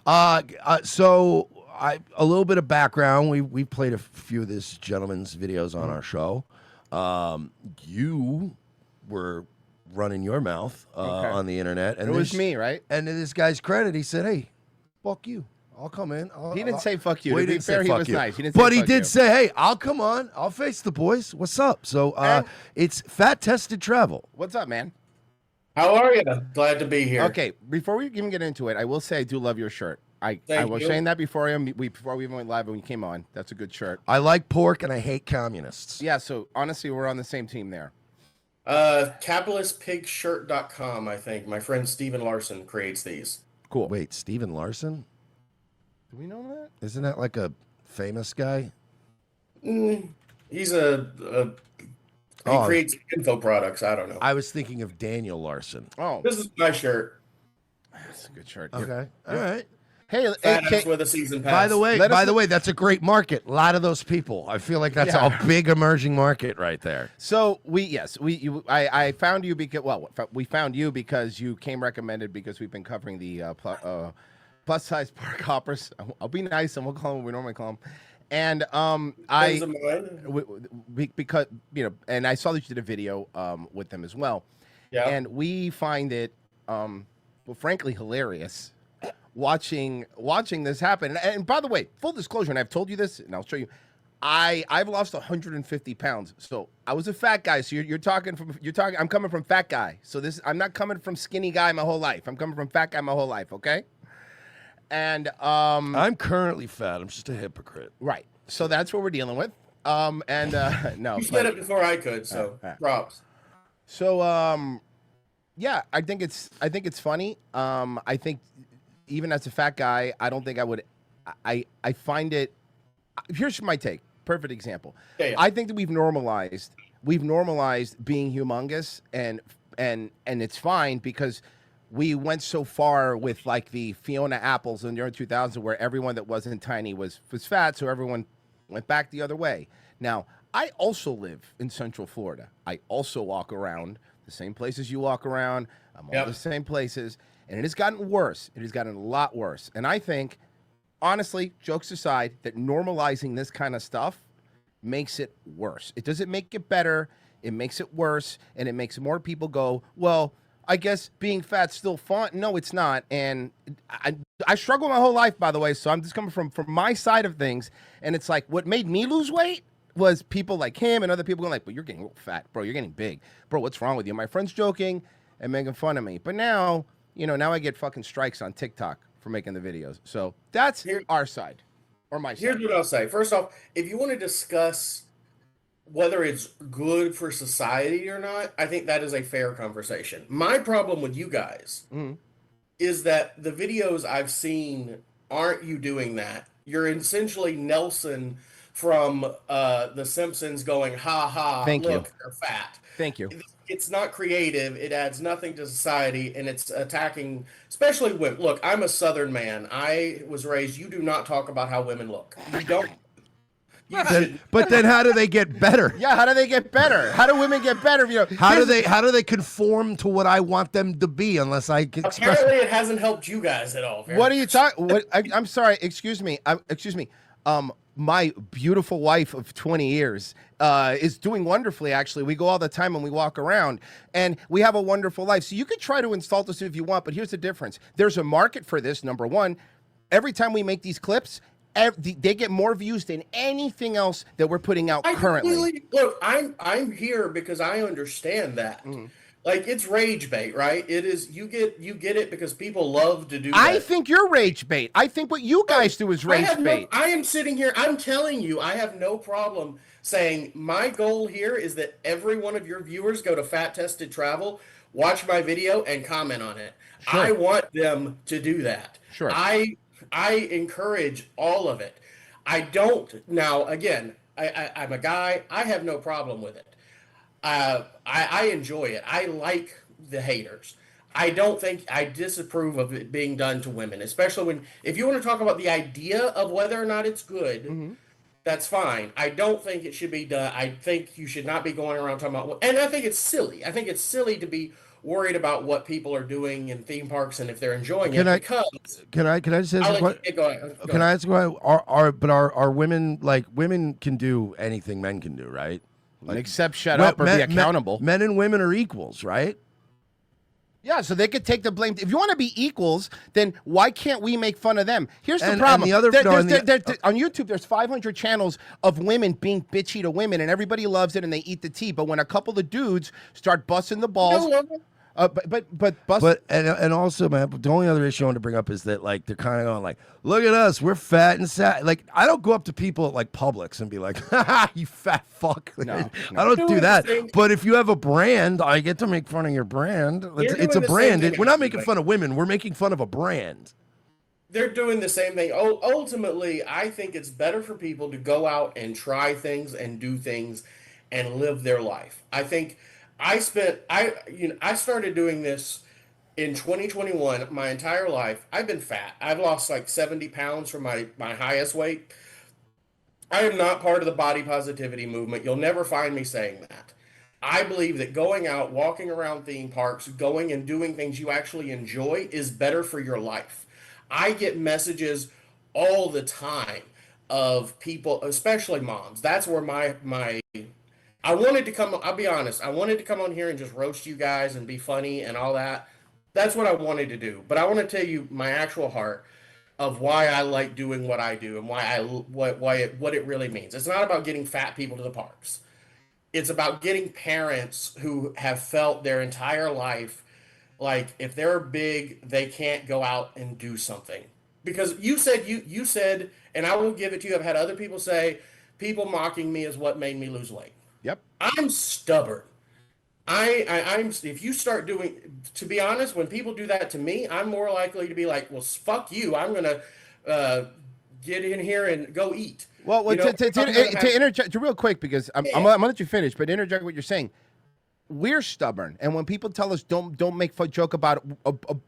So a little bit of background. We've played a few of this gentleman's videos on our show. You were running your mouth on the internet, and it was me, right? And to this guy's credit, he said, "Hey, fuck you. I'll come in." He didn't say fuck you. Well, To be fair, he was nice. He didn't say but he fuck did you. say, "Hey, I'll come on. I'll face the boys. What's up?" So it's Fat Tested Travel. What's up, man? How are you? Glad to be here. Okay, before we even get into it, I will say I do love your shirt. I was you. saying that before we even went live when you came on. That's a good shirt. I like pork and I hate communists. Yeah, so honestly, we're on the same team there. Capitalistpigshirt.com, I think. My friend Steven Larson creates these. Cool. Wait, Steven Larson? Do we know that? Isn't that like a famous guy? He's he creates info products. I don't know. I was thinking of Daniel Larson. Oh, This is my shirt. that's a good shirt. Okay. All right. Hey, Fat ass with a season pass. By the way, that's a great market. A lot of those people. I feel like that's a big emerging market right there. So I found you because we found you because you came recommended because we've been covering the plus size park hoppers. I'll be nice and we'll call them what we normally call them. And because and I saw that you did a video with them as well. Yeah. And we find it frankly hilarious watching this happen. And by the way, full disclosure, and I've told you this, and I'll show you. I've lost 150 pounds, so I was a fat guy. So you're talking. I'm coming from fat guy. So I'm not coming from skinny guy my whole life. I'm coming from fat guy my whole life. Okay. And I'm currently fat. I'm just a hypocrite. Right. So that's what we're dealing with. No. You said it before I could, so props. So yeah, I think it's funny. I think even as a fat guy, I don't think I would. I find it. Here's my take. Perfect example. Yeah. I think that we've normalized being humongous, and it's fine because we went so far with like the Fiona Apples in the early 2000s where everyone that wasn't tiny was fat, so everyone went back the other way. Now, I also live in Central Florida. I also walk around the same places you walk around. I'm all the same places, and it has gotten worse. It has gotten a lot worse. And I think, honestly, jokes aside, that normalizing this kind of stuff makes it worse. It doesn't make it better. It makes it worse, and it makes more people go, well, I guess being fat's still fun. No, it's not. And I struggle my whole life, by the way, so I'm just coming from my side of things. And it's like what made me lose weight was people like him and other people going like, but you're getting real fat, bro. You're getting big. Bro, what's wrong with you? My friend's joking and making fun of me. But now, now I get fucking strikes on TikTok for making the videos. So that's our side or my side. Here's what I'll say. First off, if you want to discuss whether it's good for society or not, I think that is a fair conversation. My problem with you guys is that the videos I've seen aren't you doing that. You're essentially Nelson from The Simpsons going, ha ha, look, they're fat. Thank you. It's not creative. It adds nothing to society, and it's attacking, especially women. Look, I'm a Southern man. I was raised, you do not talk about how women look. You don't. But then how do they get better? Yeah, how do they get better? How do women get better? How do they conform to what I want them to be unless I can express? Apparently, it hasn't helped you guys at all. What are you talking? I'm sorry. Excuse me. My beautiful wife of 20 years is doing wonderfully, actually. We go all the time and we walk around, and we have a wonderful life. So you could try to insult us if you want, but here's the difference. There's a market for this, number one. Every time we make these clips, they get more views than anything else that we're putting out currently. Look, I'm here because I understand that. Like, it's rage bait, right? It is. You get it because people love to do that. I think you're rage bait. I think what you guys do is rage bait. I am sitting here. I'm telling you, I have no problem saying my goal here is that every one of your viewers go to Fat Tested Travel, watch my video, and comment on it. Sure. I want them to do that. Sure. I encourage all of it. I don't. Now, again, I'm a guy. I have no problem with it. I enjoy it. I like the haters. I don't think I disapprove of it being done to women, especially if you want to talk about the idea of whether or not it's good, that's fine. I don't think it should be done. I think you should not be going around talking about, and I think it's silly. I think it's silly to be worried about what people are doing in theme parks and if they're enjoying Can it. I- Because Can I just say I'll something? let you go ahead. Go Can I ahead. ask why are women like women can do anything men can do, right? Like, Except shut up or be accountable. Men and women are equals, right? Yeah, so they could take the blame. If you want to be equals, then why can't we make fun of them? Here's the And problem. the other- On YouTube, there's 500 channels of women being bitchy to women, and everybody loves it, and they eat the tea. But when a couple of dudes start busting the balls, and also, man, the only other issue I want to bring up is that like they're kind of going like, look at us, we're fat and sad. Like I don't go up to people at like Publix and be like, ha, you fat fuck. No. I don't do that. Thing. But if you have a brand, I get to make fun of your brand. It's a doing the brand. same thing We're not actually. making fun of women. We're making fun of a brand. They're doing the same thing. Ultimately, I think it's better for people to go out and try things and do things and live their life. I think I started doing this in 2021. My entire life, I've been fat. I've lost like 70 pounds from my highest weight. I am not part of the body positivity movement. You'll never find me saying that. I believe that going out, walking around theme parks, going and doing things you actually enjoy is better for your life. I get messages all the time of people, especially moms. That's where I wanted to come, I'll be honest, I wanted to come on here and just roast you guys and be funny and all that. That's what I wanted to do. But I want to tell you my actual heart of why I like doing what I do and what it really means. It's not about getting fat people to the parks. It's about getting parents who have felt their entire life like if they're big, they can't go out and do something. Because you said, and I will give it to you, I've had other people say, people mocking me is what made me lose weight. Yep. I'm stubborn. I'm if you start doing, to be honest, when people do that to me, I'm more likely to be like, well, fuck you. I'm going to get in here and go eat. Well, to interject real quick, because I'm gonna let you finish, but interject what you're saying. We're stubborn, and when people tell us don't make fun joke about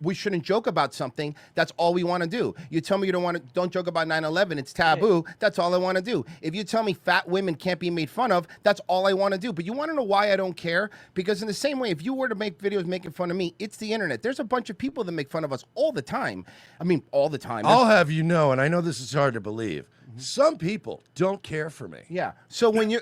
we shouldn't joke about something, that's all we want to do. You tell me you don't joke about 9/11, it's taboo. That's all I want to do. If you tell me fat women can't be made fun of, that's all I want to do. But you want to know why I don't care? Because in the same way, if you were to make videos making fun of me, it's the internet. There's a bunch of people that make fun of us all the time. I mean, all the time. I'll have you know, and I know this is hard to believe. Some people don't care for me. Yeah. So when you're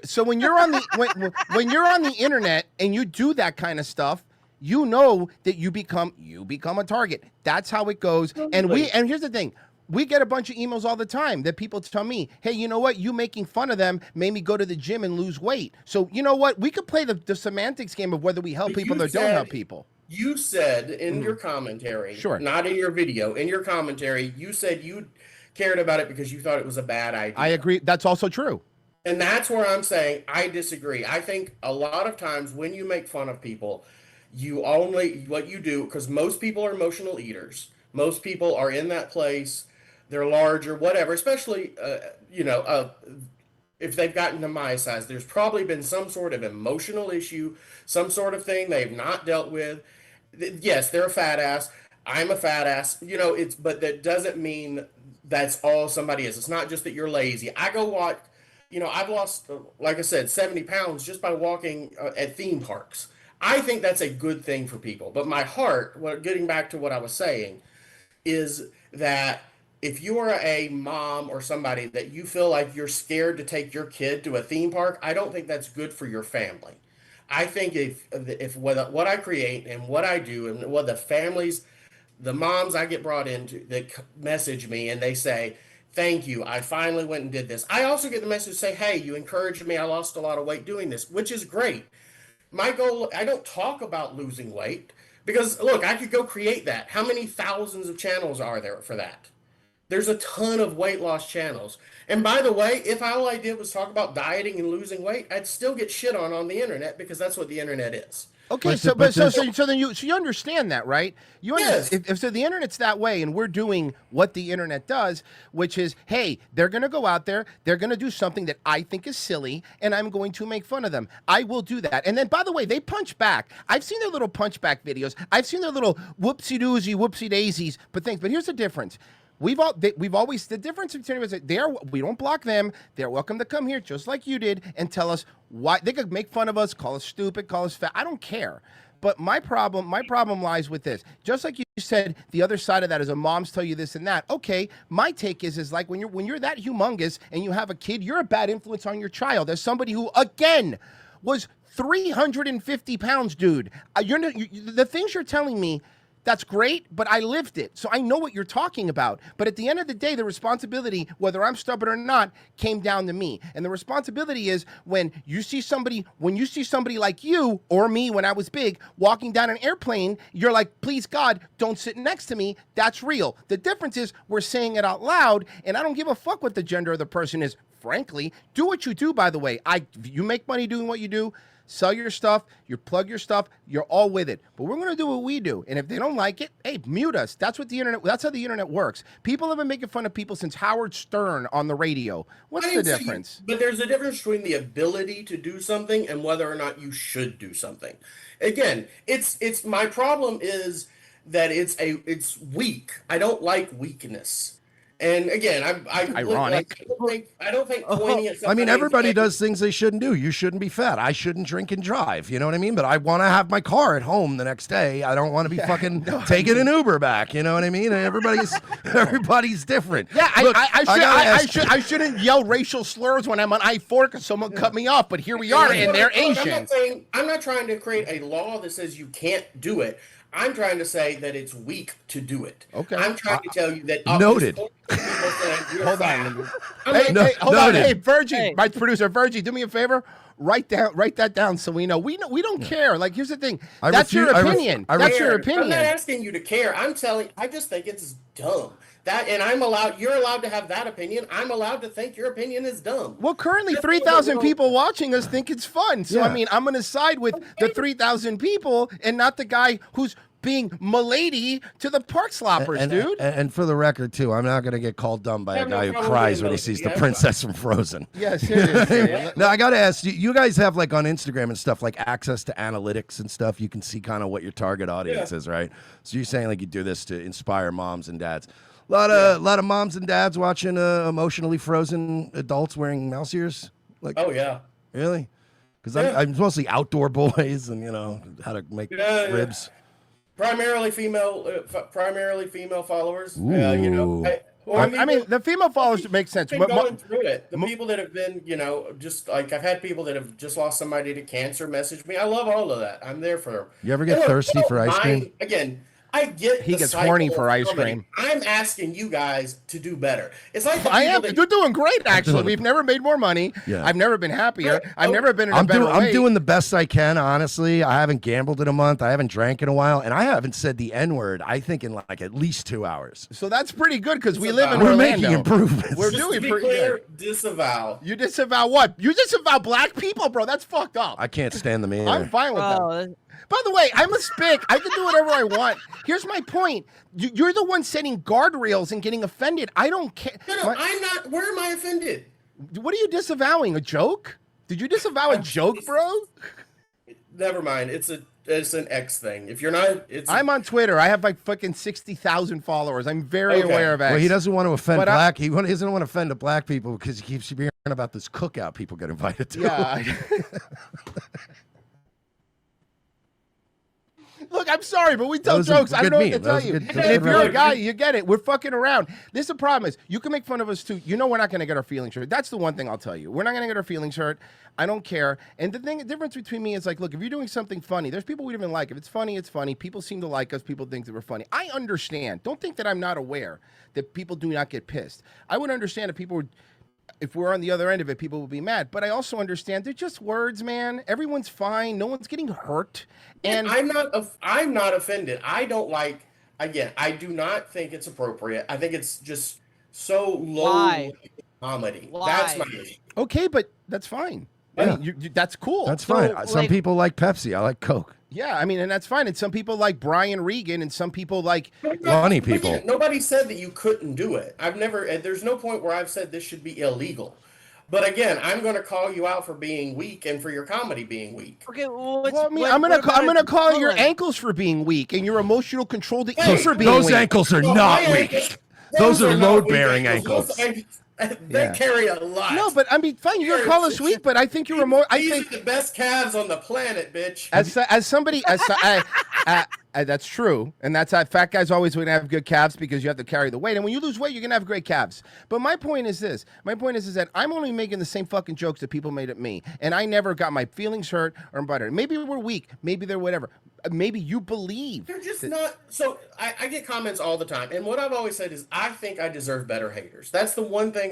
on the when you're on the internet and you do that kind of stuff, you know that you become a target. That's how it goes. And here's the thing. We get a bunch of emails all the time that people tell me, hey, you know what? You making fun of them made me go to the gym and lose weight. So you know what? We could play the semantics game of whether we help people or don't help people. You said in your commentary, Sure, not in your video, in your commentary, you said you cared about it because you thought it was a bad idea. I agree. That's also true. And that's where I'm saying I disagree. I think a lot of times when you make fun of people, what you do, because most people are emotional eaters. Most people are in that place. They're large or whatever, especially, if they've gotten to my size, there's probably been some sort of emotional issue, some sort of thing they've not dealt with. Yes, they're a fat ass. I'm a fat ass. But that doesn't mean that's all somebody is. It's not just that you're lazy. I go watch, I've lost, like I said, 70 pounds just by walking at theme parks. I think that's a good thing for people. But my heart, getting back to what I was saying, is that if you are a mom or somebody that you feel like you're scared to take your kid to a theme park, I don't think that's good for your family. I think if what I create and what I do and what the moms I get brought into that message me and they say, thank you, I finally went and did this. I also get the message say, hey, you encouraged me. I lost a lot of weight doing this, which is great. My goal, I don't talk about losing weight because, look, I could go create that. How many thousands of channels are there for that? There's a ton of weight loss channels. And by the way, if all I did was talk about dieting and losing weight, I'd still get shit on the internet because that's what the internet is. Okay, so you understand that, right? Yes. If the internet's that way, and we're doing what the internet does, which is, hey, they're going to go out there, they're going to do something that I think is silly, and I'm going to make fun of them. I will do that. And then, by the way, they punch back. I've seen their little punch back videos. I've seen their little whoopsie-doozy, whoopsie-daisies, but here's the difference. We've always, the difference between us, we don't block them. They're welcome to come here just like you did and tell us why. They could make fun of us, call us stupid, call us fat. I don't care. But my problem lies with this. Just like you said, the other side of that is moms tell you this and that. Okay, my take is like when you're that humongous and you have a kid, you're a bad influence on your child. As somebody who, again, was 350 pounds, dude. The things you're telling me, that's great, but I lived it. So I know what you're talking about. But at the end of the day, the responsibility, whether I'm stubborn or not, came down to me. And the responsibility is when you see somebody like you or me when I was big walking down an airplane, you're like, please God, don't sit next to me. That's real. The difference is we're saying it out loud, and I don't give a fuck what the gender of the person is. Frankly, do what you do, by the way. You make money doing what you do. Sell your stuff, you plug your stuff, you're all with it. But we're going to do what we do. And if they don't like it, hey, mute us. That's how the internet works. People have been making fun of people since Howard Stern on the radio. What's the difference? But there's a difference between the ability to do something and whether or not you should do something. Again, it's my problem is that it's weak. I don't like weakness. And again, ironic. I don't think pointing at something. I mean, everybody does things they shouldn't do. You shouldn't be fat. I shouldn't drink and drive. You know what I mean? But I want to have my car at home the next day. I don't want to be fucking taking an Uber back. You know what I mean? And everybody's different. Yeah, Look, I shouldn't yell racial slurs when I'm on I-4 because someone cut me off. But here we are, and they're Asian. I'm not trying to create a law that says you can't do it. I'm trying to say that it's weak to do it. Okay. I'm trying to tell you that. Noted. Hold on. Hold on. Hey, Virgie, my producer, Virgie, do me a favor. Write that down so we know. We don't care. Like, here's the thing. That's your opinion. That's your opinion. I'm not asking you to care. I just think it's dumb. You're allowed to have that opinion. I'm allowed to think your opinion is dumb. Well, currently 3,000 people watching us think it's fun. So, I mean, I'm going to side with the 3,000 people and not the guy who's being milady to the park sloppers, dude. And for the record, too, I'm not going to get called dumb by a guy who cries when he sees the princess from Frozen. Yeah, seriously. Now, I got to ask, you guys have, like, on Instagram and stuff, like, access to analytics and stuff. You can see kind of what your target audience is, right? So you're saying, like, you do this to inspire moms and dads. A lot of moms and dads watching emotionally frozen adults wearing mouse ears. Like, oh yeah, really? Because I'm mostly outdoor boys, and how to make ribs. Primarily female followers. Ooh. I mean, the female followers make sense. Been going through it. The people that have been, just like I've had people that have just lost somebody to cancer message me. I love all of that. I'm there for them. You ever get thirsty for ice cream? Again, I get he gets horny for ice cream. I'm asking you guys to do better. It's like you're doing great, actually. We've never made more money. Yeah. I've never been happier. I've never been in a better way. I'm doing the best I can, honestly. I haven't gambled in a month. I haven't drank in a while, and I haven't said the N-word, I think, in like at least 2 hours. So that's pretty good because we live in Orlando. We're making improvements. We're doing pretty good. Disavow. You disavow what? You disavow black people, bro. That's fucked up. I can't stand them either. I'm fine with that. By the way, I'm a spick. I can do whatever I want. Here's my point. You're the one setting guardrails and getting offended. I don't care. No, I'm not. Where am I offended? What are you disavowing? A joke? Did you disavow a joke, bro? Never mind. It's an X thing. If you're not, I'm on Twitter. I have like fucking 60,000 followers. I'm very aware of X. Well, he doesn't want to offend black. He doesn't want to offend the black people because he keeps hearing about this cookout people get invited to. Yeah. Look, I'm sorry, but we tell jokes. I don't know what to tell you. And if you're a guy, you get it. We're fucking around. This is the problem is you can make fun of us too. You know we're not going to get our feelings hurt. That's the one thing I'll tell you. We're not going to get our feelings hurt. I don't care. And the difference between me is like, look, if you're doing something funny, there's people we don't even like. If it's funny, it's funny. People seem to like us. People think that we're funny. I understand. Don't think that I'm not aware that people do not get pissed. I would understand if people would. If we're on the other end of it, people will be mad. But I also understand they're just words, man. Everyone's fine. No one's getting hurt. And I'm not offended. I don't like. Again, I do not think it's appropriate. I think it's just so low comedy. Why? That's my issue. Okay, but that's fine. Yeah. I mean, that's cool. That's fine. Some people like Pepsi. I like Coke. Yeah, I mean, and that's fine. And some people like Brian Regan, and some people like funny people. Again, nobody said that you couldn't do it. There's no point where I've said this should be illegal. But again, I'm going to call you out for being weak and for your comedy being weak. Okay, I'm going to call your ankles for being weak and your emotional control for being weak. Those ankles are not weak. Those are not weak load-bearing ankles. They carry a lot. No, but I mean, fine. You're gonna call us weak, but I think you're more. I These think are the best calves on the planet, bitch. as somebody, that's true, and that's fat guys always going to have good calves because you have to carry the weight, and when you lose weight, you're gonna have great calves. But my point is this: that I'm only making the same fucking jokes that people made at me, and I never got my feelings hurt or buttered. Maybe we're weak, maybe they're whatever. Maybe you believe they're just not. So I get comments all the time, and what I've always said is I think I deserve better haters. That's the one thing.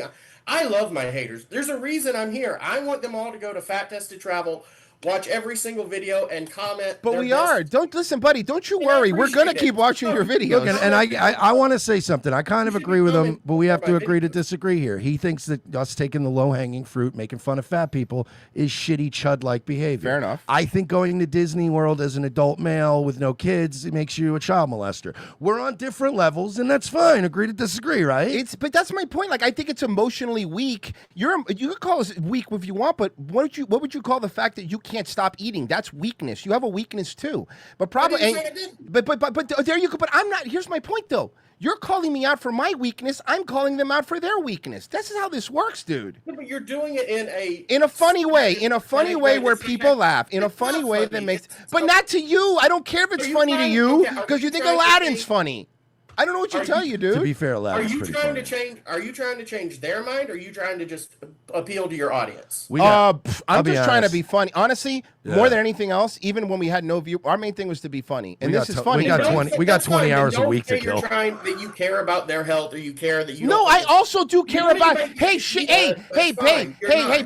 I love my haters. There's a reason I'm here. I want them all to go to Fat Tested Travel, watch every single video, and comment. But we are. Don't listen, buddy. Don't you worry. We're gonna keep watching your videos. Look, and I want to say something. I kind of agree with him, but we have to agree to disagree here. He thinks that us taking the low-hanging fruit, making fun of fat people, is shitty chud-like behavior. Fair enough. I think going to Disney World as an adult male with no kids, it makes you a child molester. We're on different levels, and that's fine. Agree to disagree, right? But that's my point. Like, I think it's emotionally weak. You could call us weak if you want, but what would you call the fact that you can't stop eating? That's weakness. You have a weakness too. But probably, but there you go. But I'm not. Here's my point though. You're calling me out for my weakness. I'm calling them out for their weakness. This is how this works, dude. Yeah, but you're doing it in a funny way. In a funny way where people laugh. In a funny way that makes. But not to you. I don't care if it's funny to you because you think Aladdin's funny. I don't know what you tell you, dude. To be fair, Aladdin's Are you pretty trying funny. to change? Are you trying to change their mind, or are you trying to just appeal to your audience? I'm just trying to be funny. Honestly, more than anything else, even when we had no view, our main thing was to be funny. And this is funny. We got 20 hours a week to kill. You're trying that you care about their health, or you care that you. No, I also do care about. Hey,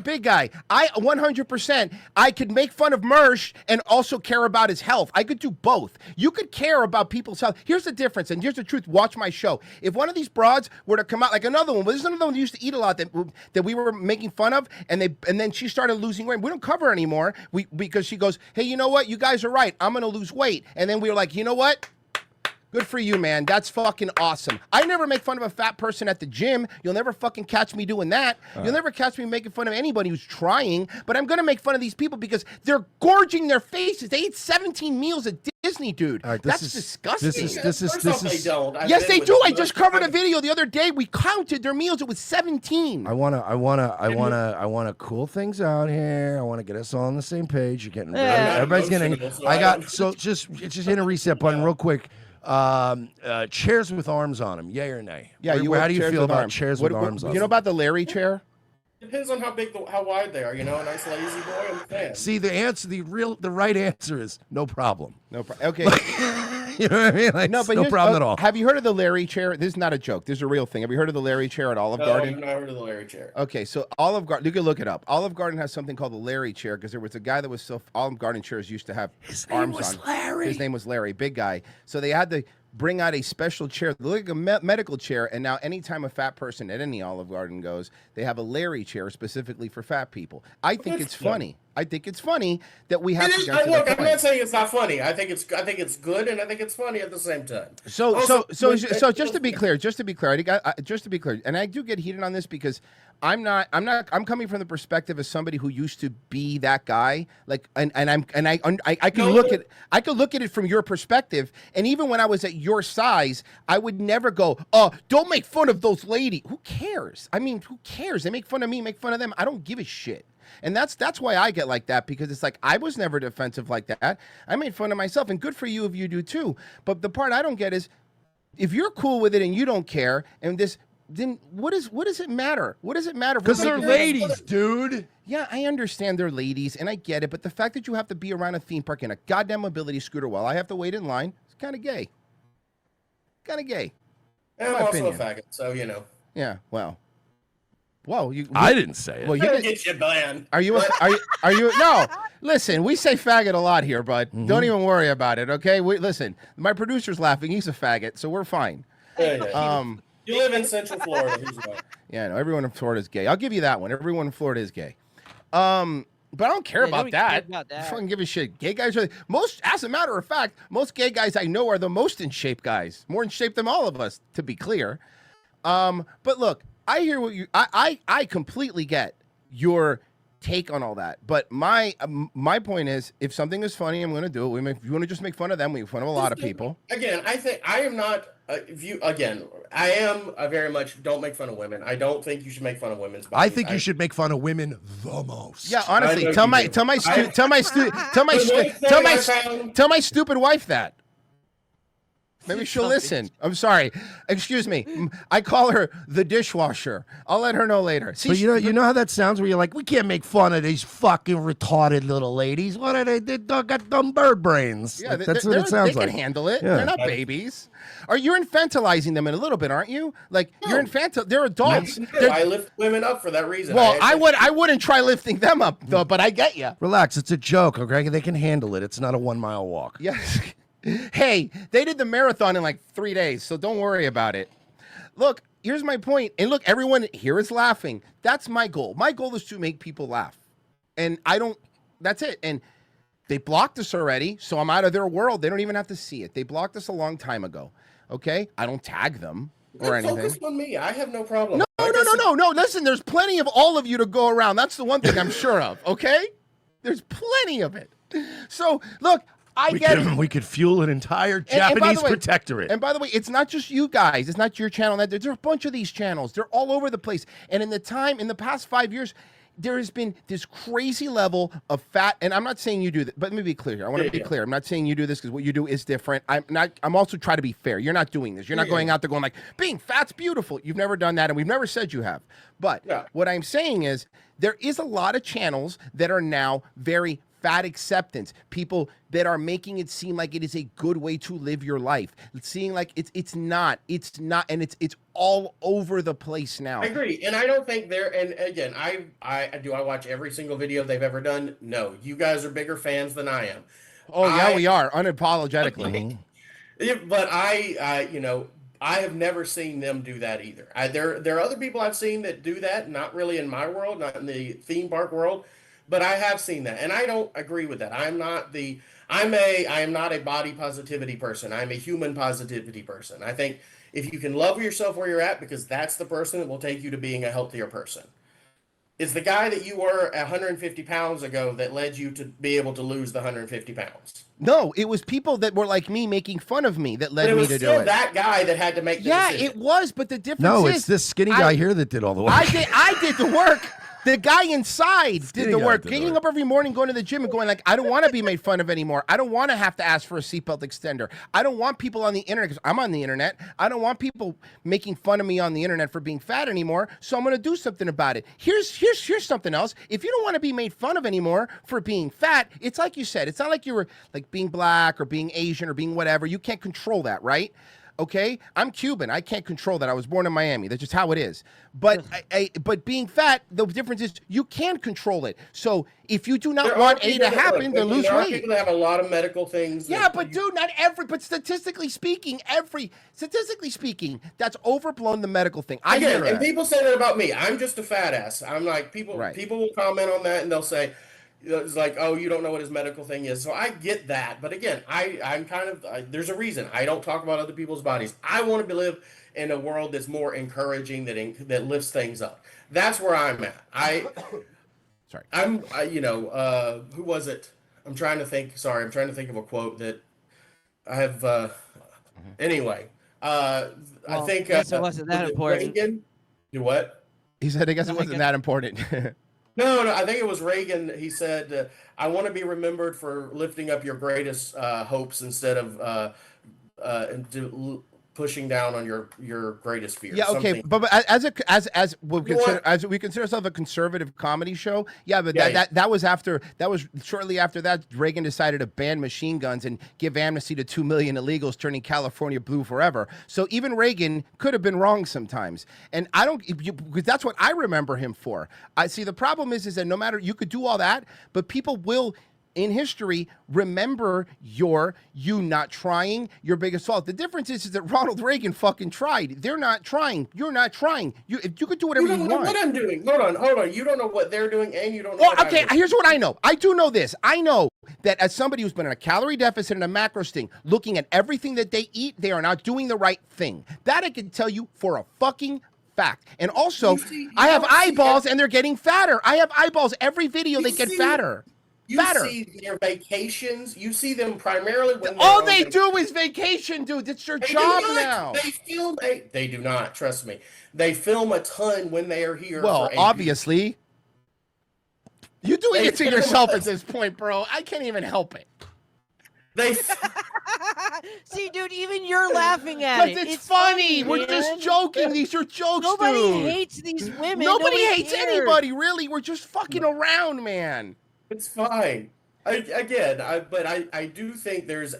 big guy. I 100%. I could make fun of Mersh and also care about his health. I could do both. You could care about people's health. Here's the difference, and here's the truth. Watch my show. If one of these broads were to come out like another one, but there's another one who used to eat a lot that we were making fun of, and then she started losing weight. We don't cover her anymore. Because she goes, hey, you know what? You guys are right. I'm gonna lose weight. And then we were like, you know what? Good for you, man. That's fucking awesome. I never make fun of a fat person at the gym. You'll never fucking catch me doing that. You'll never catch me making fun of anybody who's trying. But I'm going to make fun of these people because they're gorging their faces. They eat 17 meals at Disney, dude. Right, that's disgusting. This is. Yes, they do. I just covered a video the other day. We counted their meals. It was 17. I wanna cool things out here. I want to get us all on the same page. You're getting everybody's getting. Just hit a reset button real quick. Chairs with arms on them, yay or nay? Yeah, how do you feel about chairs with arms on them? You know about the Larry chair? Depends on how wide they are. You know, a nice lazy boy, I'm a fan. See, the right answer is no problem. No problem. Okay. You know what I mean? Like, no problem at all. Have you heard of the Larry chair? This is not a joke. This is a real thing. Have you heard of the Larry chair at Olive Garden? No, I've not heard of the Larry chair. Okay, so Olive Garden, you can look it up. Olive Garden has something called the Larry chair because there was a guy that was Olive Garden chairs used to have arms on. His name was Larry, big guy. So they had to bring out a special chair, like a medical chair, and now anytime a fat person at any Olive Garden goes, they have a Larry chair specifically for fat people. I think it's funny. I think it's funny that we have to get to look, I'm not saying it's not funny. I think it's good, and I think it's funny at the same time. So just to be clear, and I do get heated on this because I'm coming from the perspective of somebody who used to be that guy. Like, I can look at it from your perspective. And even when I was at your size, I would never go, don't make fun of those ladies. Who cares? I mean, who cares? They make fun of me, make fun of them. I don't give a shit. And that's why I get like that, because it's like I was never defensive like that. I made fun of myself, and good for you if you do too. But the part I don't get is if you're cool with it and you don't care, and this. Then what does it matter? What does it matter? Because they're ladies, dude. Yeah, I understand they're ladies, and I get it. But the fact that you have to be around a theme park in a goddamn mobility scooter while I have to wait in line, it's kind of gay. Kind of gay. And I'm also a faggot, so you know. Yeah. Well. Whoa. I didn't say it. Well, you get your bland. Are you? No. Listen, we say faggot a lot here, bud. Mm-hmm. Don't even worry about it. Okay. Listen. My producer's laughing. He's a faggot, so we're fine. Yeah. You live in Central Florida. Who's right? Yeah, no, everyone in Florida is gay. I'll give you that one. Everyone in Florida is gay. But I don't care about that. I fucking give a shit. Gay guys are as a matter of fact, most gay guys I know are the most in shape guys. More in shape than all of us, to be clear. But look, I hear what I completely get your take on all that. But my point is, if something is funny, I'm going to do it. If you want to just make fun of them, we make fun of a lot of people. Again, I think I am not if you again, I am a very much don't make fun of women. I don't think you should make fun of women's bodies. I think you should make fun of women the most. Yeah, honestly, tell my stupid wife that. Maybe she'll listen. I'm sorry. Excuse me. I call her the dishwasher. I'll let her know later. See, but you know how that sounds where you're like, we can't make fun of these fucking retarded little ladies. What are they? They got dumb bird brains. Yeah, like, that's what it sounds like. They can handle it. Yeah. They're not babies. Or you're infantilizing them in a little bit, aren't you? Like you're infantile. They're adults. I lift women up for that reason. Well, I wouldn't try lifting them up though, but I get you. Relax. It's a joke, okay? They can handle it. It's not a 1 mile walk. Yes. Hey, they did the marathon in like 3 days, so don't worry about it. Look, here's my point. And look, everyone here is laughing. That's my goal. My goal is to make people laugh. And that's it. And they blocked us already, so I'm out of their world. They don't even have to see it. They blocked us a long time ago. Okay? I don't tag them or anything. Focus on me. I have no problem. No. Listen, there's plenty of all of you to go around. That's the one thing I'm sure of, okay? There's plenty of it. So, look, we could fuel an entire Japanese protectorate. And by the way, it's not just you guys. It's not your channel. There's a bunch of these channels. They're all over the place. And in the past 5 years, there has been this crazy level of fat. And I'm not saying you do that, but let me be clear here. I want to be clear. I'm not saying you do this because what you do is different. I'm also trying to be fair. You're not doing this. You're not going out there going like, being fat's beautiful. You've never done that, and we've never said you have. But what I'm saying is there is a lot of channels that are now very fat acceptance, people that are making it seem like it is a good way to live your life. It's seeing like it's not, and it's all over the place now. I agree, and I don't think they're. And again, I watch every single video they've ever done. No, you guys are bigger fans than I am. Oh yeah, we are unapologetically. But I have never seen them do that either. There are other people I've seen that do that, not really in my world, not in the theme park world. But I have seen that, and I don't agree with that. I am not a body positivity person. I'm a human positivity person. I think if you can love yourself where you're at, because that's the person that will take you to being a healthier person. It's the guy that you were 150 pounds ago that led you to be able to lose the 150 pounds. No, it was people that were like me making fun of me that led me to do it. It was still that guy that had to make the decision. Yeah, it was, but the difference is... No, it's this skinny guy here that did all the work. I did the work. The guy inside did the work, getting up every morning, going to the gym and going like, I don't want to be made fun of anymore. I don't want to have to ask for a seatbelt extender. I don't want people on the internet, because I'm on the internet. I don't want people making fun of me on the internet for being fat anymore. So I'm going to do something about it. Here's something else. If you don't want to be made fun of anymore for being fat, it's like you said, it's not like you were like being black or being Asian or being whatever. You can't control that, right? Okay, I'm Cuban. I can't control that. I was born in Miami. That's just how it is. But but being fat, the difference is you can control it. So if you do not want A to happen, then lose weight. People that have a lot of medical things. Yeah, but dude, not every. But statistically speaking, that's overblown, the medical thing. Again, and people say that about me. I'm just a fat ass. I'm like people will comment on that and they'll say, it's like, oh, you don't know what his medical thing is. So I get that. But again, I'm kind of, there's a reason. I don't talk about other people's bodies. I want to live in a world that's more encouraging, that lifts things up. That's where I'm at. Who was it? I'm trying to think of a quote that I have, anyway. I think. It wasn't that important. Reagan? Do what? He said, I guess it wasn't that important. No, I think it was Reagan. He said, I want to be remembered for lifting up your greatest hopes instead of pushing down on your greatest fears. Yeah, okay, but as we consider ourselves a conservative comedy show, that was shortly after that Reagan decided to ban machine guns and give amnesty to 2 million illegals, turning California blue forever. So even Reagan could have been wrong sometimes, and because that's what I remember him for. I see the problem is that no matter, you could do all that, but people will, in history, remember you not trying, your biggest fault. The difference is that Ronald Reagan fucking tried. They're not trying. You're not trying. You could do whatever you want. You don't know what I'm doing. Hold on. You don't know what they're doing, and you don't know what I'm doing. Here's what I know. I do know this. I know that as somebody who's been in a calorie deficit and a macro sting, looking at everything that they eat, they are not doing the right thing. That I can tell you for a fucking fact. And also, I have eyeballs and they're getting fatter. I have eyeballs. Every video they get fatter. fatter. You see their vacations. You see them primarily when all they do is vacation, dude. It's their job now. They film. They do not. Trust me. They film a ton when they are here. Well, obviously, you're doing it to yourself at this point, bro. I can't even help it. They see, dude. Even you're laughing at it. It's funny. We're just joking. These are jokes, Nobody dude. hates these women. Nobody hates anybody, really. We're just fucking around, man. It's fine. I do think there's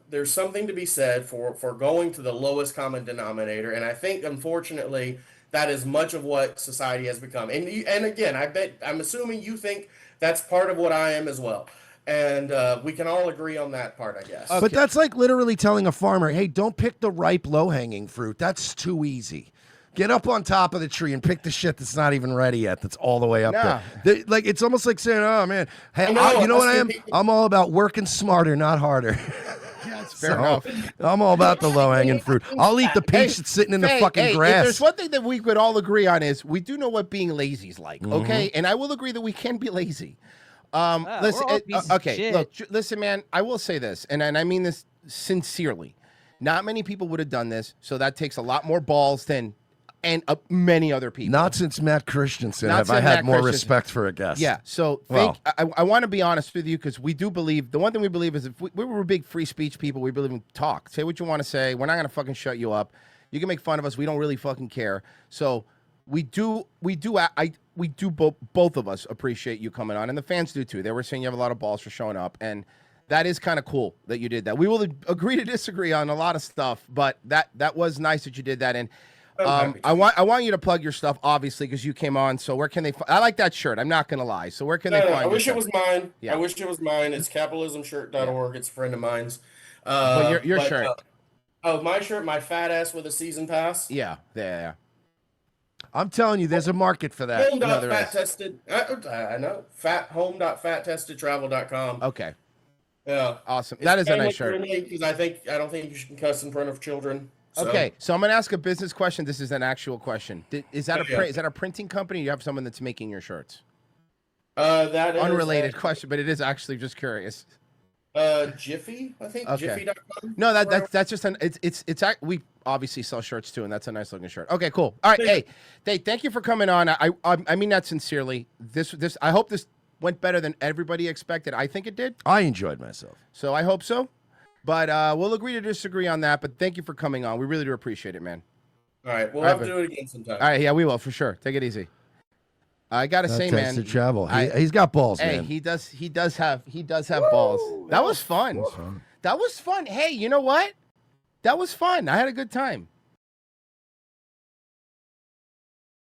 there's something to be said for going to the lowest common denominator, and I think unfortunately that is much of what society has become. And again, I'm assuming you think that's part of what I am as well. And we can all agree on that part, I guess. Okay. But that's like literally telling a farmer, hey, don't pick the ripe, low-hanging fruit. That's too easy. Get up on top of the tree and pick the shit that's not even ready yet. That's all the way up there. Like it's almost like saying, "Oh man, hey, you know what I am? I'm all about working smarter, not harder." Yeah, it's fair enough. I'm all about the low hanging fruit. I'll eat the peach that's sitting in the fucking grass. If there's one thing that we could all agree on is we do know what being lazy is like. Okay, and I will agree that we can be lazy. Listen, listen, man. I will say this, and I mean this sincerely. Not many people would have done this, so that takes a lot more balls than. And many other people. Not since Matt Christensen have I had more respect for a guest. Yeah, so I want to be honest with you because we do believe, the one thing we believe is if we were big free speech people, we believe in talk. Say what you want to say. We're not going to fucking shut you up. You can make fun of us. We don't really fucking care. So both of us appreciate you coming on, and the fans do too. They were saying you have a lot of balls for showing up, and that is kind of cool that you did that. We will agree to disagree on a lot of stuff, but that was nice that you did that. And I want you to plug your stuff, obviously, because you came on. So where can they? I like that shirt. I'm not gonna lie. So where can they find? I wish it was mine. Yeah. I wish it was mine. It's capitalismshirt.org. It's a friend of mine's. But your shirt. My shirt. My fat ass with a season pass. Yeah. I'm telling you, there's a market for that. Home.fat-tested. I know. Home.fat-testedtravel.com. Okay. Yeah. Awesome. That is a nice shirt. Because I don't think you should cuss in front of children. So. Okay, so I'm gonna ask a business question. This is an actual question. Is that a printing company? Or you have someone that's making your shirts? That is unrelated question, but it is actually just curious. Jiffy, I think. Okay. Jiffy.com. No, that's just we obviously sell shirts too, and that's a nice looking shirt. Okay, cool. All right, hey, thank you for coming on. I mean that sincerely. This I hope this went better than everybody expected. I think it did. I enjoyed myself. So I hope so. But we'll agree to disagree on that. But thank you for coming on. We really do appreciate it, man. All right, we'll have to do it again sometime. All right, yeah, we will for sure. Take it easy. I gotta say, man, to travel. He's got balls, man. He does have balls. That was fun. That was fun. Hey, you know what? That was fun. I had a good time.